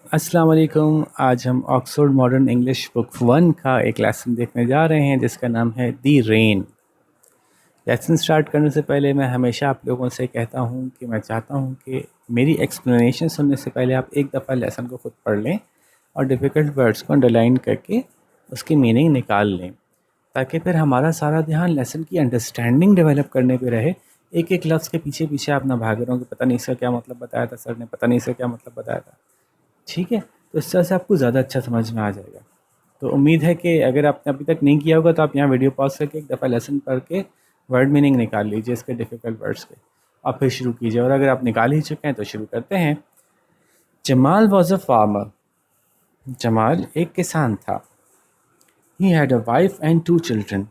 अस्सलाम वालेकुम। आज हम ऑक्सफोर्ड मॉडर्न इंग्लिश बुक 1 का एक लेसन देखने जा रहे हैं जिसका नाम है दी रेन। लेसन स्टार्ट करने से पहले मैं हमेशा आप लोगों से कहता हूं कि मैं चाहता हूं कि मेरी एक्सप्लेनेशन सुनने से पहले आप एक दफ़ा लेसन को खुद पढ़ लें और डिफ़िकल्ट वर्ड्स को अंडरलाइन करके उसकी मीनिंग निकाल लें, ताकि फिर हमारा सारा ध्यान लेसन की अंडरस्टैंडिंग डेवलप करने पे रहे। एक एक लफ्ज़ के पीछे पीछे आप ना भाग रहे हो कि पता नहीं इसका क्या मतलब बताया था सर ने, पता नहीं इसका क्या मतलब बताया था। ठीक है, तो इस तरह से आपको ज़्यादा अच्छा समझ में आ जाएगा। तो उम्मीद है कि अगर आपने अभी तक नहीं किया होगा तो आप यहाँ वीडियो पॉज करके एक दफ़ा लेसन पढ़ के वर्ड मीनिंग निकाल लीजिए इसके डिफ़िकल्ट वर्ड्स के, और फिर शुरू कीजिए। और अगर आप निकाल ही चुके हैं तो शुरू करते हैं। Jamal was a farmer. Jamal एक किसान था। He had a wife and 2 children.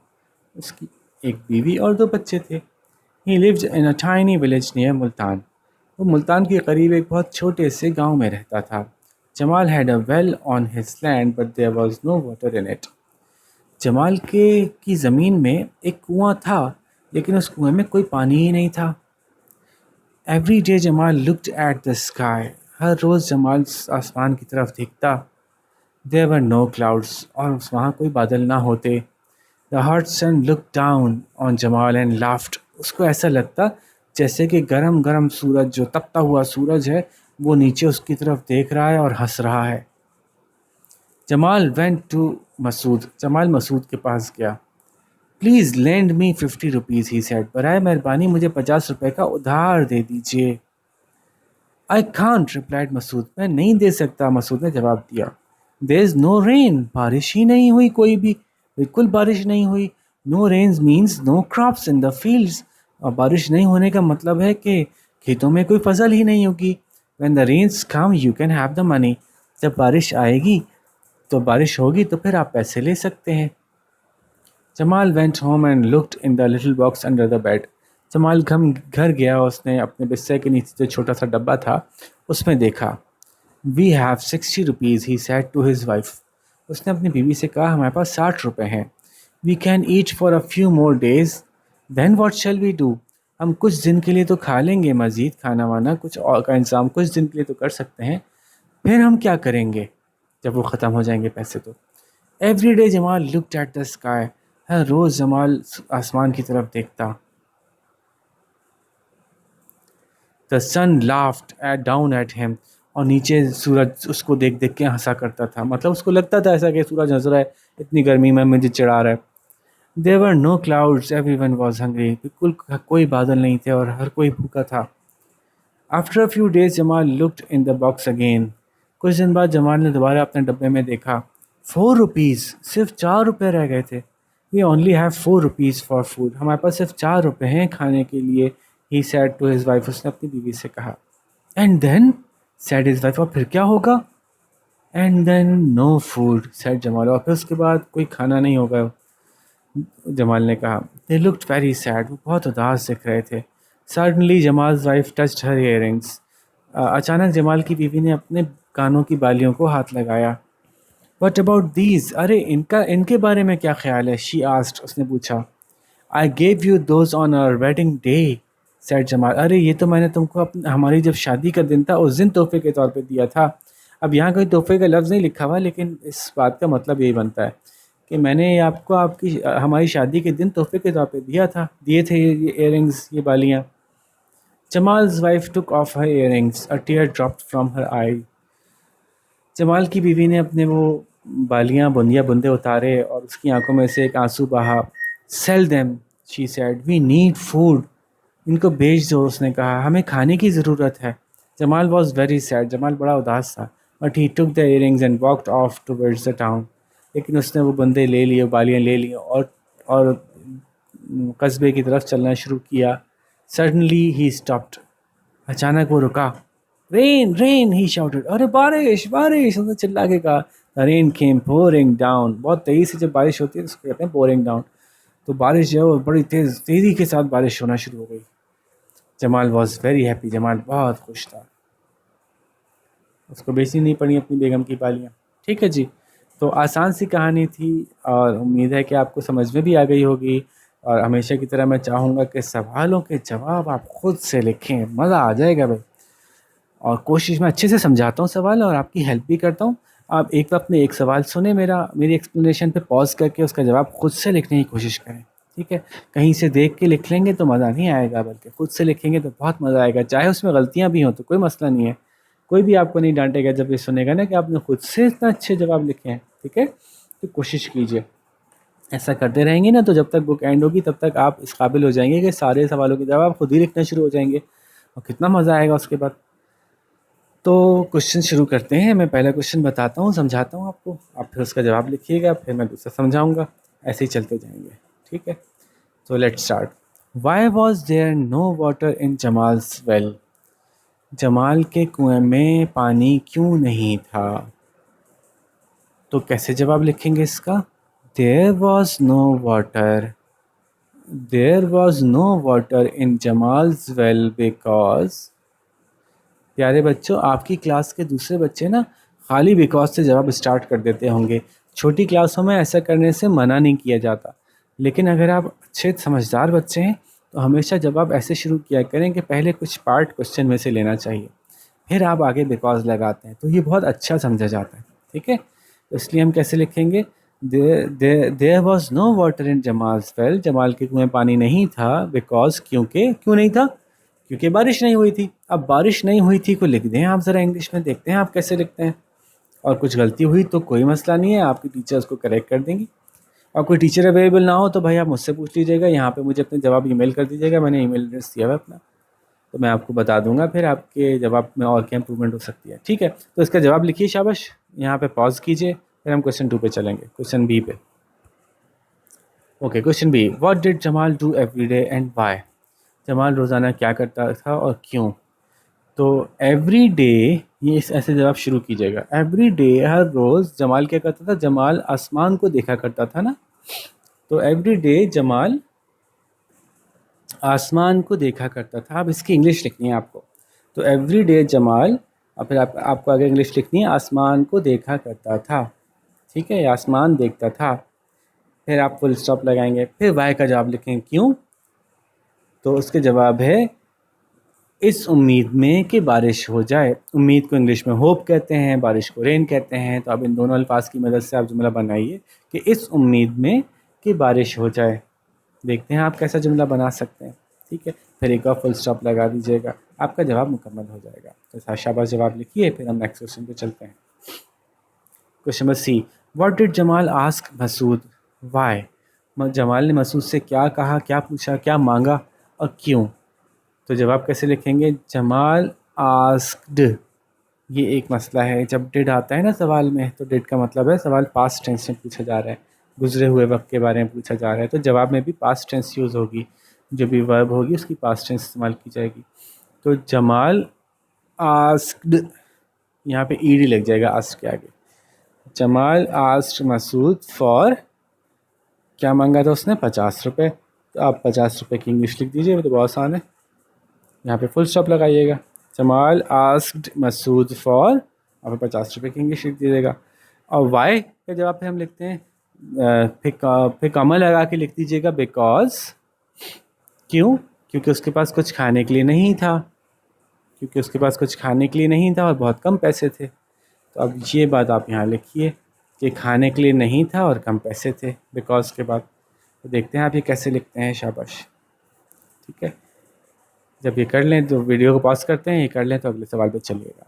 उसकी एक बीवी और 2 बच्चे थे। ही lived in a tiny village near Multan. वो मुल्तान के करीब एक बहुत छोटे से गांव में रहता था। Jamal had a well on his land but there was no water in it. Jamal के की ज़मीन में एक कुआं था, लेकिन उस कुएं में कोई पानी ही नहीं था। Every day Jamal looked at the sky. हर रोज़ जमाल आसमान की तरफ देखता। देयर वर नो क्लाउड्स, और वहाँ कोई बादल ना होते। The hot sun looked down on Jamal and laughed. उसको ऐसा लगता जैसे कि गरम गरम सूरज, जो तपता हुआ सूरज है, वो नीचे उसकी तरफ देख रहा है और हंस रहा है। Jamal went to Masood. जमाल मसूद के पास गया। Please lend me 50 rupees, he said. बराए मेहरबानी मुझे 50 रुपए का उधार दे दीजिए। I can't, replied Masood. मैं नहीं दे सकता, मसूद ने जवाब दिया। देयर इज नो रेन, बारिश ही नहीं हुई कोई भी, बिल्कुल बारिश नहीं हुई। No rains means no crops in the fields. और बारिश नहीं होने का मतलब है कि खेतों में कोई फसल ही नहीं होगी। When the rains come you can have the money. जब बारिश आएगी तो बारिश होगी तो फिर आप पैसे ले सकते हैं। Jamal went home and looked in the little box under the bed. Jamal घर गया, उसने अपने बिस्तर के नीचे जो छोटा सा डब्बा था उसमें देखा। We have 60 rupees, he said to his wife. उसने अपनी बीवी से कहा हमारे पास 60 रुपए हैं। We can eat for a few more days, then what shall we do. हम कुछ दिन के लिए तो खा लेंगे, मज़ीद खाना वाना कुछ और का इंतज़ाम कुछ दिन के लिए तो कर सकते हैं, फिर हम क्या करेंगे जब वो ख़त्म हो जाएंगे पैसे तो। Every day Jamal looked at the sky. हर रोज़ जमाल आसमान की तरफ देखता। The sun laughed at down at him. और नीचे सूरज उसको देख देख के हंसा करता था, मतलब उसको लगता था ऐसा कि सूरज हंस रहा है, इतनी गर्मी में मुझे चिढ़ा रहा है। There were no clouds, everyone was hungry. बिल्कुल कोई बादल नहीं थे और हर कोई भूखा था। After a few days Jamal looked in the box again. कुछ दिन बाद जमाल ने दोबारा अपने डब्बे में देखा। 4 रुपीज़, सिर्फ 4 रुपये रह गए थे। We only have 4 rupees for food. हमारे पास सिर्फ 4 रुपये हैं खाने के लिए। He said to his wife. उसने अपनी बीवी से कहा। And then, said his wife. और फिर क्या होगा? And then no food, said Jamal. और फिर उसके बाद कोई खाना नहीं होगा, जमाल ने कहा। They looked very sad. वो बहुत उदास दिख रहे थे। Suddenly Jamal's wife touched her earrings. अचानक जमाल की बीवी ने अपने कानों की बालियों को हाथ लगाया। वट अबाउट दीज, अरे इनका इनके बारे में क्या ख्याल है? शी आस्क्ड, उसने पूछा। I gave you those on our wedding day, said Jamal. अरे ये तो मैंने तुमको हमारी जब शादी का दिन था उस दिन तोहफे के तौर पे दिया था। अब यहाँ कोई तोहफे का लफ्ज़ नहीं लिखा हुआ, लेकिन इस बात का मतलब यही बनता है कि मैंने आपको आपकी हमारी शादी के दिन तोहफे के तौर पे दिए थे ये इयरिंग्स, ये बालियाँ। Jamal's wife took off her earrings, a tear dropped from her eye. Jamal की बीवी ने अपने वो बालियाँ बुंदिया बुंदे उतारे और उसकी आंखों में से एक आंसू बहा। Sell them, she said, we need food. इनको बेच दो, उसने कहा, हमें खाने की ज़रूरत है। Jamal was very sad. Jamal बड़ा उदास था। But he took the earrings and walked off towards the town. लेकिन उसने वो बंदे ले लिए, बालियाँ ले ली और कस्बे की तरफ चलना शुरू किया। Suddenly he stopped. अचानक वो रुका। रेन रेन, ही शाउटेड। अरे बारिश बारिश, उसने चिल्ला के कहा। The rain came pouring down. बहुत तेज़ी से जब बारिश होती है तो उसको कहते हैं पोरिंग डाउन। तो बारिश जो है वो बड़ी तेज़ी के साथ बारिश होना शुरू हो गई। Jamal was very happy. Jamal बहुत खुश था। उसको बेचनी नहीं पड़ी अपनी बेगम की बालियाँ। ठीक है जी, तो आसान सी कहानी थी और उम्मीद है कि आपको समझ में भी आ गई होगी। और हमेशा की तरह मैं चाहूँगा कि सवालों के जवाब आप खुद से लिखें, मज़ा आ जाएगा भाई। और कोशिश मैं अच्छे से समझाता हूँ सवाल और आपकी हेल्प भी करता हूँ। आप एक वक्त में एक सवाल सुने मेरी एक्सप्लेनेशन पे पॉज करके उसका जवाब खुद से लिखने की कोशिश करें, ठीक है? कहीं से देख के लिख लेंगे तो मज़ा नहीं आएगा, बल्कि खुद से लिखेंगे तो बहुत मज़ा आएगा, चाहे उसमें गलतियाँ भी हों तो कोई मसला नहीं है। कोई भी आपको नहीं डांटेगा जब ये सुनेगा ना कि आपने खुद से इतना अच्छे जवाब लिखे हैं, ठीक है? तो कोशिश कीजिए, ऐसा करते रहेंगे ना तो जब तक बुक एंड होगी तब तक आप इस काबिल हो जाएंगे कि सारे सवालों के जवाब खुद ही लिखना शुरू हो जाएंगे, और कितना मज़ा आएगा उसके बाद। तो क्वेश्चन शुरू करते हैं। मैं पहला क्वेश्चन बताता हूँ, समझाता हूँ आपको, आप फिर उसका जवाब लिखिएगा, फिर मैं दूसरा समझाऊंगा, ऐसे ही चलते जाएंगे, ठीक है? तो let's start. Why was there no water in Jamal's well? Jamal के कुएं में पानी क्यों नहीं था? तो कैसे जवाब लिखेंगे इसका? There was no water, there was no water in Jamal's well because. प्यारे बच्चों, आपकी क्लास के दूसरे बच्चे ना खाली बिकॉज से जवाब स्टार्ट कर देते होंगे। छोटी क्लासों में ऐसा करने से मना नहीं किया जाता, लेकिन अगर आप अच्छे समझदार बच्चे हैं तो हमेशा जवाब ऐसे शुरू किया करें कि पहले कुछ पार्ट क्वेश्चन में से लेना चाहिए, फिर आप आगे बिकॉज लगाते हैं, तो ये बहुत अच्छा समझा जाता है, ठीक है? तो इसलिए हम कैसे लिखेंगे? There was no water in Jamal's well, Jamal के कुएं पानी नहीं था, बिकॉज क्योंकि, क्यों नहीं था? क्योंकि बारिश नहीं हुई थी। अब बारिश नहीं हुई थी को लिख दें आप ज़रा इंग्लिश में, देखते हैं आप कैसे लिखते हैं। और कुछ गलती हुई तो कोई मसला नहीं है, आपकी टीचर उसको करेक्ट कर देंगी। और कोई टीचर अवेलेबल ना हो तो भाई आप मुझसे पूछ लीजिएगा, यहाँ पे मुझे अपने जवाब ईमेल कर दीजिएगा, मैंने ईमेल एड्रेस दिया हुआ अपना, तो मैं आपको बता दूंगा फिर आपके जवाब में और क्या इंप्रूवमेंट हो सकती है, ठीक है? तो इसका जवाब लिखिए, शाबाश। यहाँ पे पॉज कीजिए, फिर हम क्वेश्चन 2 पे चलेंगे, क्वेश्चन बी पे। Okay, question B, what did Jamal do every day and why? Jamal रोज़ाना क्या करता था और क्यों? तो एवरी डे, ये इस ऐसे जवाब शुरू कीजिएगा, एवरी डे, हर रोज़ जमाल क्या करता था? जमाल आसमान को देखा करता था ना, तो एवरी डे जमाल आसमान को देखा करता था। अब इसकी इंग्लिश लिखनी है आपको, तो एवरी डे जमाल, और फिर आपको आगे इंग्लिश लिखनी है, आसमान को देखा करता था, ठीक है? आसमान देखता था, फिर आप फुल स्टॉप लगाएंगे, फिर वाई का जवाब लिखेंगे, क्यों? तो उसके जवाब है इस उम्मीद में कि बारिश हो जाए। उम्मीद को इंग्लिश में होप कहते हैं, बारिश को रेन कहते हैं। तो अब इन दोनों अल्फाज की मदद से आप जुमला बनाइए कि इस उम्मीद में कि बारिश हो जाए। देखते हैं आप कैसा जुमला बना सकते हैं, ठीक है? फिर एक और फुल स्टॉप लगा दीजिएगा, आपका जवाब मुकम्मल हो जाएगा। तो शाबाश, जवाब लिखिए, फिर हम नेक्स्ट क्वेश्चन पे चलते हैं। Question number C, what did Jamal ask Masood why? Jamal ने मसूद से क्या कहा, क्या पूछा, क्या मांगा और क्यों? तो जवाब कैसे लिखेंगे? जमाल आस्क्ड, ये एक मसला है। जब डिड आता है ना सवाल में, तो डिड का मतलब है सवाल पास्ट टेंस में पूछा जा रहा है, गुजरे हुए वक्त के बारे में पूछा जा रहा है, तो जवाब में भी पास्ट टेंस यूज़ होगी, जो भी वर्ब होगी उसकी पास्ट टेंस इस्तेमाल की जाएगी। तो जमाल आस्क्ड, यहाँ पे ईडी लग जाएगा आस्क के आगे। जमाल आस्क्ड मसूद फॉर, क्या मांगा था उसने? 50 रुपये। तो आप 50 रुपये की इंग्लिश लिख दीजिए, वो तो बहुत आसान है, यहाँ पे फुल स्टॉप लगाइएगा। जमाल आस्क्ड मसूद फॉर, आप 50 रुपये की इंग्लिश लिख दीजिएगा। और वाई के जवाब पे हम लिखते हैं, फिर कॉमा लगा के लिख दीजिएगा, बिकॉज, क्यों? क्योंकि उसके पास कुछ खाने के लिए नहीं था, क्योंकि उसके पास कुछ खाने के लिए नहीं था और बहुत कम पैसे थे। तो अब ये बात आप यहाँ लिखिए कि खाने के लिए नहीं था और कम पैसे थे, बिकॉज के बाद। तो देखते हैं आप ये कैसे लिखते हैं, शाबाश, ठीक है? जब ये कर लें तो वीडियो को पॉज करते हैं, ये कर लें तो अगले सवाल पे चलिएगा।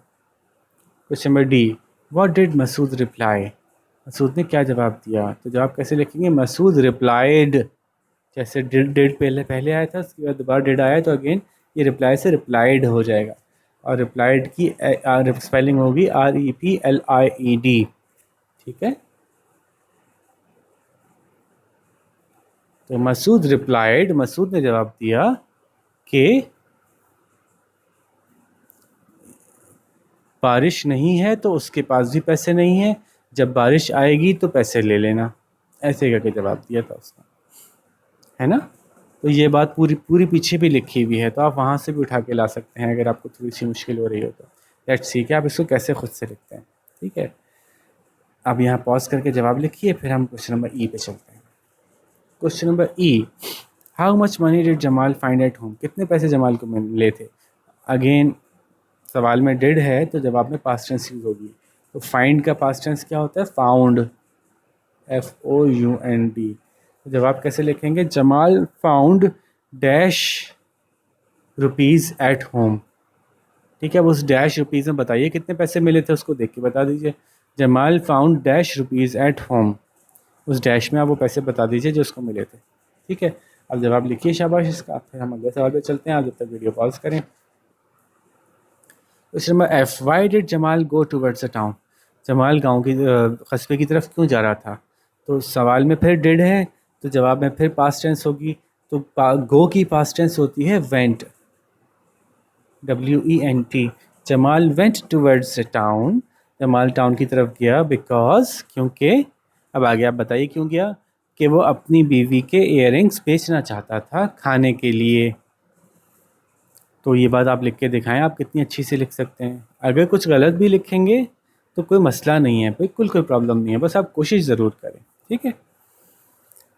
Question number D, what did Masood reply? Masood ने क्या जवाब दिया? तो जवाब कैसे लिखेंगे? मसूद रिप्लाइड, जैसे डिड पहले पहले आया था, उसके बाद दोबारा डिड आया, तो अगेन ये रिप्लाई से रिप्लाइड हो जाएगा। और रिप्लाइड की स्पेलिंग होगी REPLIED, ठीक है? तो मसूद रिप्लाइड, मसूद ने जवाब दिया कि बारिश नहीं है तो उसके पास भी पैसे नहीं है, जब बारिश आएगी तो पैसे ले लेना, ऐसे करके जवाब दिया था उसने, है ना? तो ये बात पूरी पूरी पीछे भी लिखी हुई है, तो आप वहाँ से भी उठा के ला सकते हैं अगर आपको थोड़ी सी मुश्किल हो रही हो तो। लेट्स सी कि आप इसको कैसे खुद से लिखते हैं, ठीक है? अब यहाँ पॉज करके जवाब लिखिए, फिर हम क्वेश्चन नंबर ई पे चलते हैं। Question number E, how much money did Jamal find at home? कितने पैसे जमाल को मिले थे? अगेन सवाल में डिड है तो जवाब में पास्ट टेंस यूज़ होगी। तो फाइंड का पास्ट टेंस क्या होता है? Found, FOUND। तो जवाब कैसे लिखेंगे? Jamal found dash rupees at home. ठीक है, अब उस डैश रुपीज़ में बताइए कितने पैसे मिले थे, उसको देख के बता दीजिए। Jamal found dash rupees at home, उस डैश में आप वो पैसे बता दीजिए जो उसको मिले थे। ठीक है, अब जवाब लिखिए शाबाश इसका। फिर हम अगले सवाल पे चलते हैं, आप जब तक वीडियो पॉज करें। Question number F, why did Jamal go towards the town? Jamal गांव की कस्बे की तरफ क्यों जा रहा था? तो सवाल में फिर डिड है तो जवाब में फिर पास्ट टेंस होगी। तो गो की पास्ट टेंस होती है went, WENT। Jamal went towards the town, Jamal town की तरफ गया बिकॉज, क्योंकि। अब आगे आप बताइए क्यों गया? कि वो अपनी बीवी के इयररिंग्स बेचना चाहता था खाने के लिए। तो ये बात आप लिख के दिखाएं, आप कितनी अच्छी से लिख सकते हैं। अगर कुछ गलत भी लिखेंगे तो कोई मसला नहीं है, बिल्कुल कोई प्रॉब्लम नहीं है, बस आप कोशिश ज़रूर करें। ठीक है,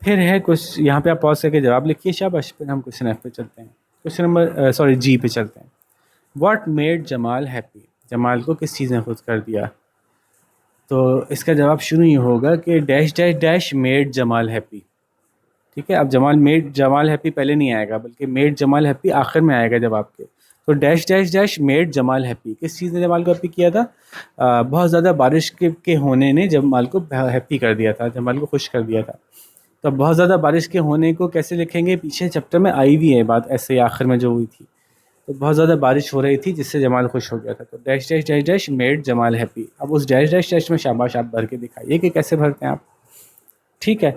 फिर है कुछ यहाँ पे आप पॉज करके जवाब लिखिए शाबाश। फिर हम क्वेश्चन F पे चलते हैं, क्वेश्चन नंबर G पे चलते हैं। What made Jamal happy? Jamal को किस चीज़ ने खुश कर दिया? तो इसका जवाब शुरू ही होगा कि dash dash dash made Jamal happy. ठीक है, अब जमाल हैप्पी पहले नहीं आएगा, बल्कि मेड जमाल हैप्पी आखिर में आएगा जवाब के। तो dash dash dash made Jamal happy, किस चीज़ ने जमाल को हैप्पी किया था? बहुत ज़्यादा बारिश के होने ने जमाल को हैप्पी कर दिया था, जमाल को खुश कर दिया था। तो बहुत ज़्यादा बारिश के होने को कैसे लिखेंगे? पीछे चैप्टर में आई हुई है बात, ऐसे आखिर में जो हुई थी। तो बहुत ज़्यादा बारिश हो रही थी जिससे जमाल खुश हो गया था। तो dash dash dash dash made Jamal happy. अब उस डैश डैश डैश में शाबाश आप भर के दिखाइए कि कैसे भरते हैं आप। ठीक है,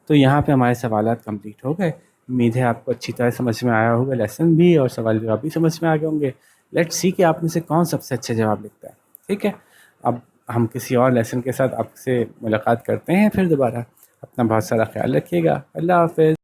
तो यहाँ पे हमारे सवालात कंप्लीट हो गए। उम्मीद है आपको अच्छी तरह समझ में आया होगा लेसन भी, और सवाल जवाब भी समझ में आ गए होंगे। लेट्स सी कि आप में से कौन सबसे अच्छे जवाब लिखता है। ठीक है, अब हम किसी और लेसन के साथ आपसे मुलाकात करते हैं फिर दोबारा। अपना बहुत सारा ख्याल रखिएगा। अल्लाह हाफ़िज़।